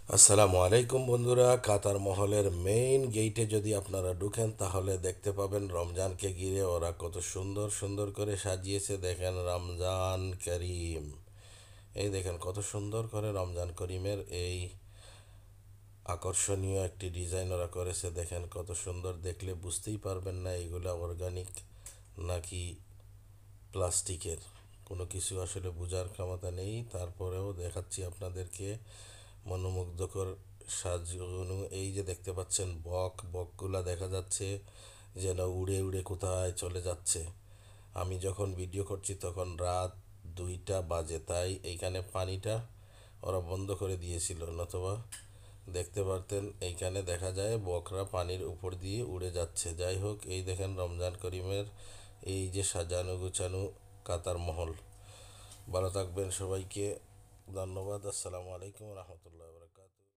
আসসালামু আলাইকুম বন্ধুরা, কাতার মহলের মেইন গেইটে যদি আপনারা ঢুকেন তাহলে দেখতে পাবেন রমজানকে ঘিরে ওরা কত সুন্দর সুন্দর করে সাজিয়েছে। দেখেন রমজান করিম, এই দেখেন কত সুন্দর করে রমজান করিমের এই আকর্ষণীয় একটি ডিজাইন ওরা করেছে। দেখেন কত সুন্দর, দেখলে বুঝতেই পারবেন না এগুলা অর্গানিক নাকি প্লাস্টিকের। কোনো কিছু আসলে বোঝার ক্ষমতা নেই, তারপরেও দেখাচ্ছি আপনাদেরকে মনোমুগ্ধকর সাজগুলো। এই যে দেখতে পাচ্ছেন বকগুলা দেখা যাচ্ছে যেন উড়ে উড়ে কোথায় চলে যাচ্ছে। আমি যখন ভিডিও করছি তখন রাত 2টা বাজে, তাই এইখানে পানিটা ওরা বন্ধ করে দিয়েছিল, নতুবা দেখতে পারতেন এইখানে দেখা যায় বকরা পানির উপর দিয়ে উড়ে যাচ্ছে। যাই হোক, এই দেখেন রমজান করিমের এই যে সাজানো গুছানো কাতার মহল। ভালো থাকবেন সবাইকে, ধন্যবাদ। আসসালামু আলাইকুম রহমতুল্লাহ বরকাত।